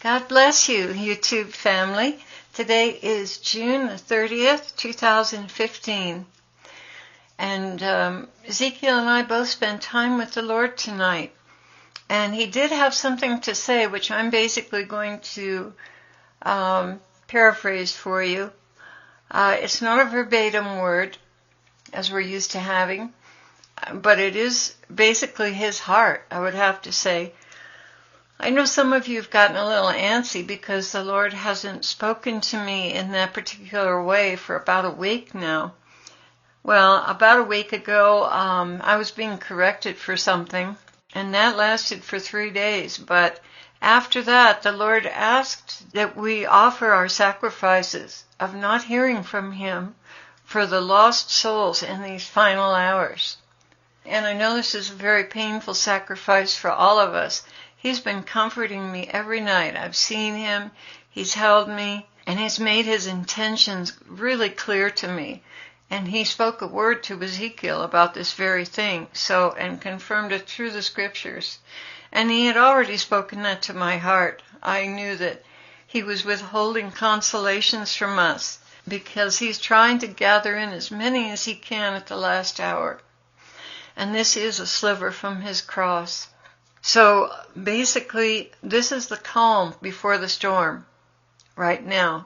God bless you, YouTube family. Today is June the 30th, 2015. And Ezekiel and I both spent time with the Lord tonight. And he did have something to say, which I'm basically going to paraphrase for you. It's not a verbatim word, as we're used to having, but it is basically his heart, I would have to say. I know some of you have gotten a little antsy because the Lord hasn't spoken to me in that particular way for about a week now. Well, about a week ago, I was being corrected for something, and that lasted for 3 days. But after that, the Lord asked that we offer our sacrifices of not hearing from Him for the lost souls in these final hours. And I know this is a very painful sacrifice for all of us. He's been comforting me every night. I've seen Him, He's held me, and He's made His intentions really clear to me. And He spoke a word to Ezekiel about this very thing, and confirmed it through the scriptures. And He had already spoken that to my heart. I knew that He was withholding consolations from us because He's trying to gather in as many as He can at the last hour. And this is a sliver from His cross. So basically, this is the calm before the storm right now.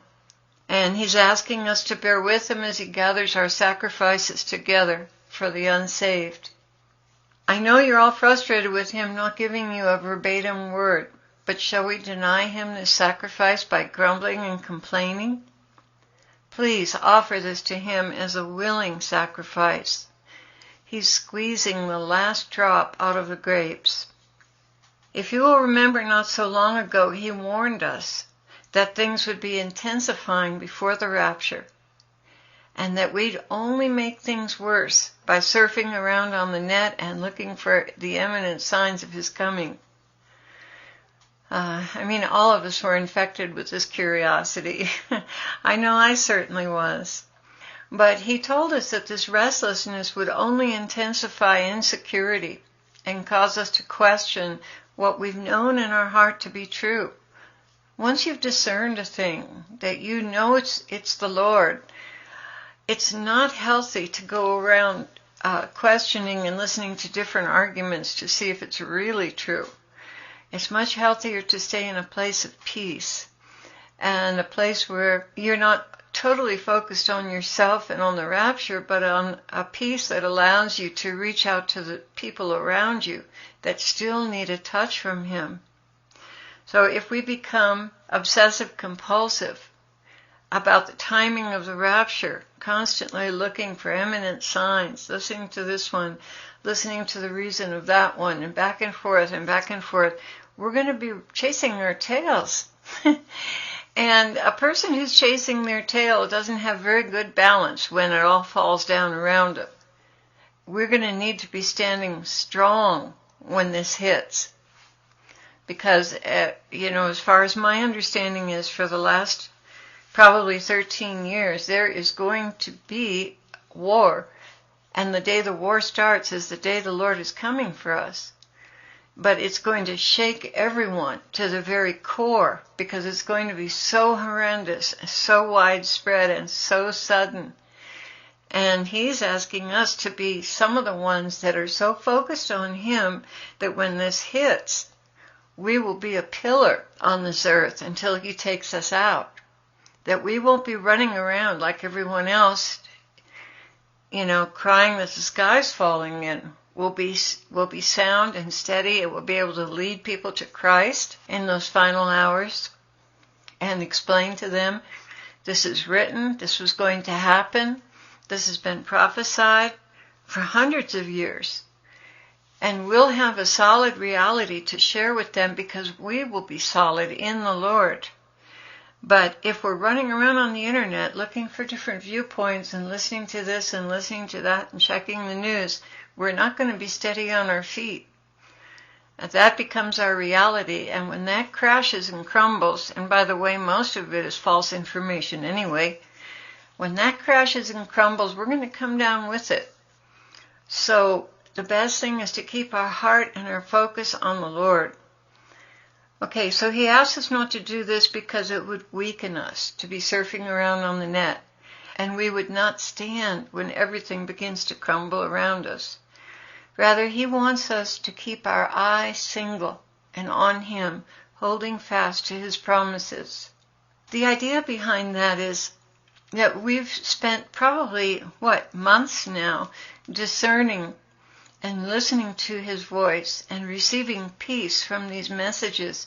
And He's asking us to bear with Him as He gathers our sacrifices together for the unsaved. I know you're all frustrated with Him not giving you a verbatim word, but shall we deny Him this sacrifice by grumbling and complaining? Please offer this to Him as a willing sacrifice. He's squeezing the last drop out of the grapes. If you will remember, not so long ago, He warned us that things would be intensifying before the rapture, and that we'd only make things worse by surfing around on the net and looking for the imminent signs of His coming. All of us were infected with this curiosity. I know I certainly was. But He told us that this restlessness would only intensify insecurity and cause us to question what we've known in our heart to be true. Once you've discerned a thing, that you know it's the Lord, it's not healthy to go around questioning and listening to different arguments to see if it's really true. It's much healthier to stay in a place of peace, and a place where you're not totally focused on yourself and on the rapture, but on a peace that allows you to reach out to the people around you that still need a touch from Him. So if we become obsessive compulsive about the timing of the rapture, constantly looking for imminent signs, listening to this one, listening to the reason of that one, and back and forth, we're going to be chasing our tails. And a person who's chasing their tail doesn't have very good balance when it all falls down around them. We're going to need to be standing strong when this hits. Because, as far as my understanding is, for the last probably 13 years, there is going to be war. And the day the war starts is the day the Lord is coming for us. But it's going to shake everyone to the very core, because it's going to be so horrendous, so widespread, and so sudden. And He's asking us to be some of the ones that are so focused on Him that when this hits, we will be a pillar on this earth until He takes us out. That we won't be running around like everyone else, crying that the sky's falling in. We'll be sound and steady. It will be able to lead people to Christ in those final hours and explain to them, this is written, this was going to happen, this has been prophesied for hundreds of years. And we'll have a solid reality to share with them because we will be solid in the Lord. But if we're running around on the internet looking for different viewpoints and listening to this and listening to that and checking the news, we're not going to be steady on our feet. And that becomes our reality. And when that crashes and crumbles, and by the way, most of it is false information anyway, when that crashes and crumbles, we're going to come down with it. So the best thing is to keep our heart and our focus on the Lord. Okay, so he asks us not to do this because it would weaken us to be surfing around on the net, and we would not stand when everything begins to crumble around us. Rather, he wants us to keep our eye single and on him, holding fast to his promises. The idea behind that is that we've spent probably, months now discerning and listening to his voice and receiving peace from these messages.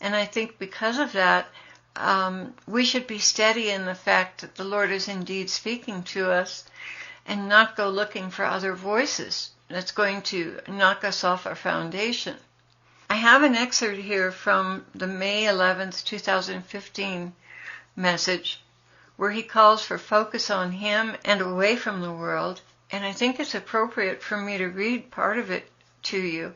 And I think because of that, we should be steady in the fact that the Lord is indeed speaking to us and not go looking for other voices that's going to knock us off our foundation. I have an excerpt here from the May 11th, 2015 message where he calls for focus on him and away from the world, and I think it's appropriate for me to read part of it to you.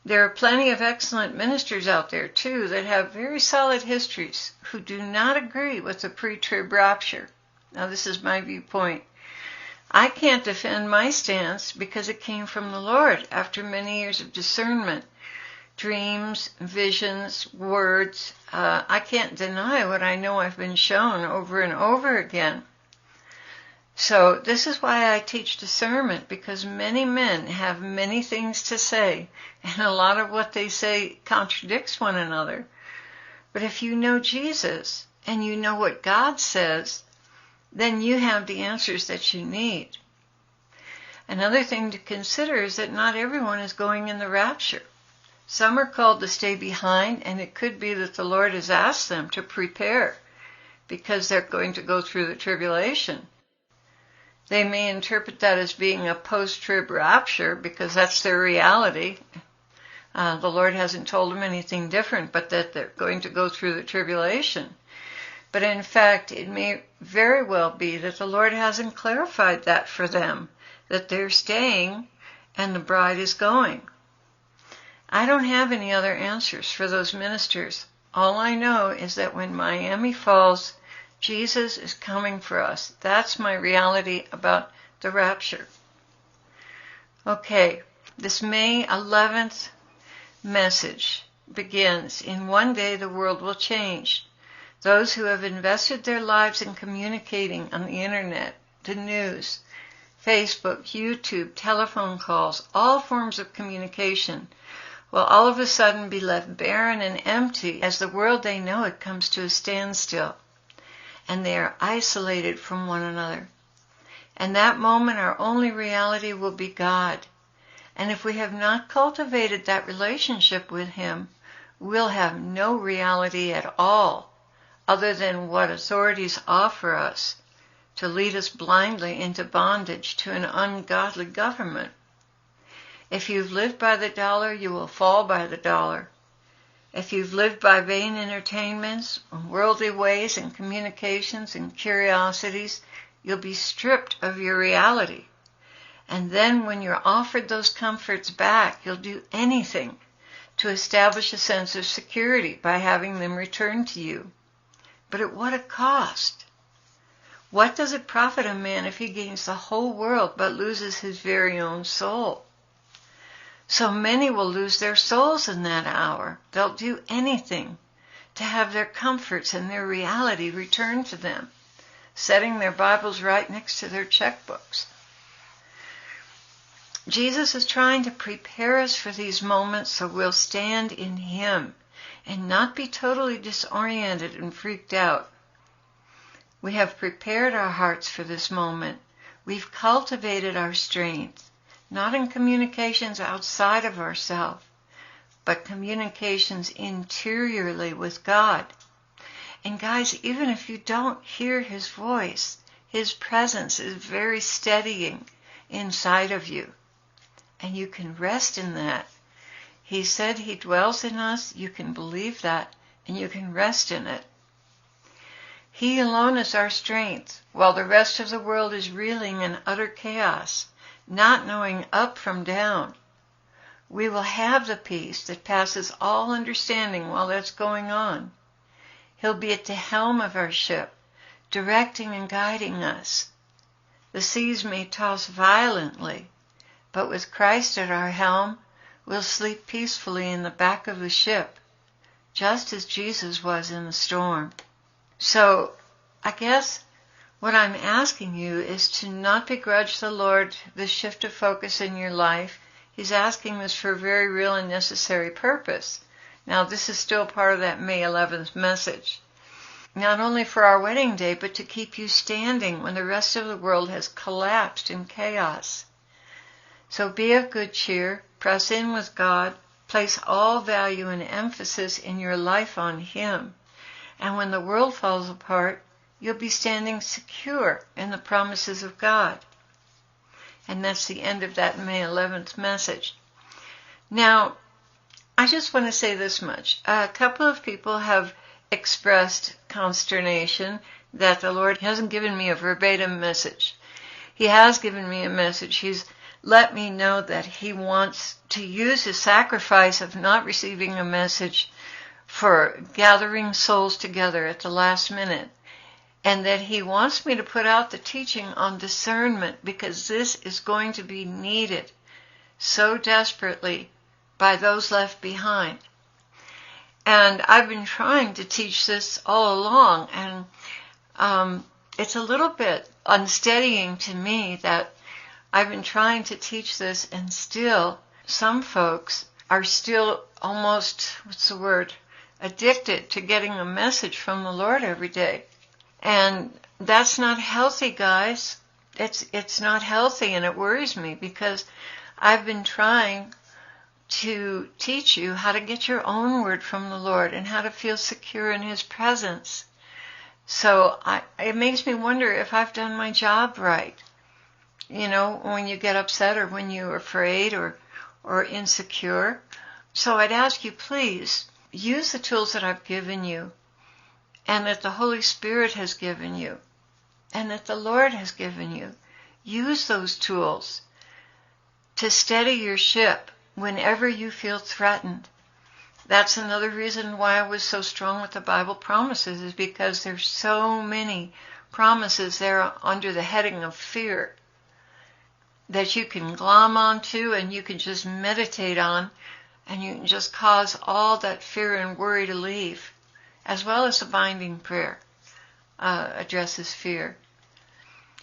There are plenty of excellent ministers out there, too, that have very solid histories who do not agree with the pre-trib rapture. Now, this is my viewpoint. I can't defend my stance because it came from the Lord after many years of discernment, dreams, visions, words. I can't deny what I know I've been shown over and over again. So this is why I teach discernment, because many men have many things to say, and a lot of what they say contradicts one another. But if you know Jesus and you know what God says, then you have the answers that you need. Another thing to consider is that not everyone is going in the rapture. Some are called to stay behind, and it could be that the Lord has asked them to prepare because they're going to go through the tribulation. They may interpret that as being a post-trib rapture because that's their reality. The Lord hasn't told them anything different, but that they're going to go through the tribulation. But in fact, it may very well be that the Lord hasn't clarified that for them, that they're staying and the bride is going. I don't have any other answers for those ministers. All I know is that when Miami falls, Jesus is coming for us. That's my reality about the rapture. Okay, this May 11th message begins, in one day the world will change. Those who have invested their lives in communicating on the internet, the news, Facebook, YouTube, telephone calls, all forms of communication, will all of a sudden be left barren and empty as the world they know it comes to a standstill. And they are isolated from one another. And that moment our only reality will be God. And if we have not cultivated that relationship with him, we'll have no reality at all, other than what authorities offer us to lead us blindly into bondage to an ungodly government. If you've lived by the dollar, you will fall by the dollar. If you've lived by vain entertainments, worldly ways and communications and curiosities, you'll be stripped of your reality. And then when you're offered those comforts back, you'll do anything to establish a sense of security by having them returned to you. But at what a cost? What does it profit a man if he gains the whole world but loses his very own soul? So many will lose their souls in that hour. They'll do anything to have their comforts and their reality returned to them, setting their Bibles right next to their checkbooks. Jesus is trying to prepare us for these moments so we'll stand in him and not be totally disoriented and freaked out. We have prepared our hearts for this moment. We've cultivated our strength, not in communications outside of ourselves, but communications interiorly with God. And guys, even if you don't hear his voice, his presence is very steadying inside of you. And you can rest in that. He said he dwells in us. You can believe that, and you can rest in it. He alone is our strength, while the rest of the world is reeling in utter chaos, not knowing up from down. We will have the peace that passes all understanding while that's going on. He'll be at the helm of our ship, directing and guiding us. The seas may toss violently, but with Christ at our helm, will sleep peacefully in the back of the ship, just as Jesus was in the storm. So I guess what I'm asking you is to not begrudge the Lord this shift of focus in your life. He's asking this for a very real and necessary purpose. Now, this is still part of that May 11th message. Not only for our wedding day, but to keep you standing when the rest of the world has collapsed in chaos. So be of good cheer, press in with God, place all value and emphasis in your life on Him. And when the world falls apart, you'll be standing secure in the promises of God. And that's the end of that May 11th message. Now, I just want to say this much. A couple of people have expressed consternation that the Lord hasn't given me a verbatim message. He has given me a message. He's let me know that He wants to use His sacrifice of not receiving a message for gathering souls together at the last minute, and that He wants me to put out the teaching on discernment, because this is going to be needed so desperately by those left behind. And I've been trying to teach this all along, and it's a little bit unsteadying to me that I've been trying to teach this, and still some folks are still almost, addicted to getting a message from the Lord every day. And that's not healthy, guys. It's not healthy, and it worries me, because I've been trying to teach you how to get your own word from the Lord and how to feel secure in His presence. So it makes me wonder if I've done my job right. You know, when you get upset or when you're afraid or insecure. So I'd ask you, please, use the tools that I've given you, and that the Holy Spirit has given you, and that the Lord has given you. Use those tools to steady your ship whenever you feel threatened. That's another reason why I was so strong with the Bible promises, is because there's so many promises there under the heading of fear that you can glom onto and you can just meditate on, and you can just cause all that fear and worry to leave, as well as the binding prayer addresses fear.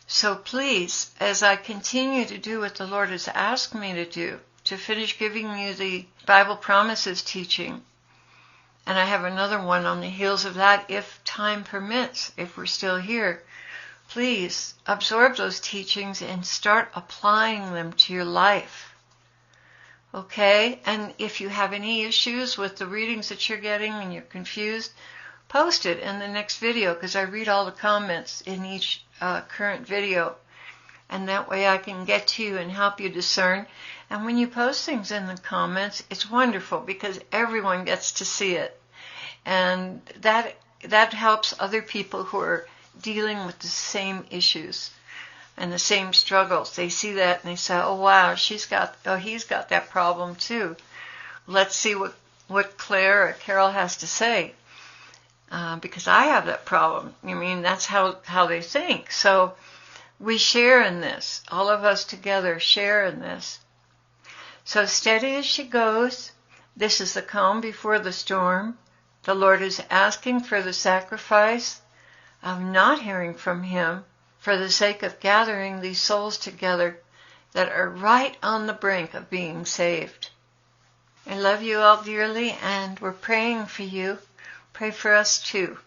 So please, as I continue to do what the Lord has asked me to do, to finish giving you the Bible promises teaching, and I have another one on the heels of that if time permits, if we're still here, please absorb those teachings and start applying them to your life. Okay? And if you have any issues with the readings that you're getting and you're confused, post it in the next video, because I read all the comments in each current video. And that way I can get to you and help you discern. And when you post things in the comments, it's wonderful, because everyone gets to see it. And that helps other people who are dealing with the same issues and the same struggles. They see that and they say, oh wow, he's got that problem too. Let's see what Claire or Carol has to say. Because I have that problem. I mean, that's how they think. So we share in this. All of us together share in this. So steady as she goes. This is the calm before the storm. The Lord is asking for the sacrifice of not hearing from Him for the sake of gathering these souls together that are right on the brink of being saved. I love you all dearly, and we're praying for you. Pray for us too.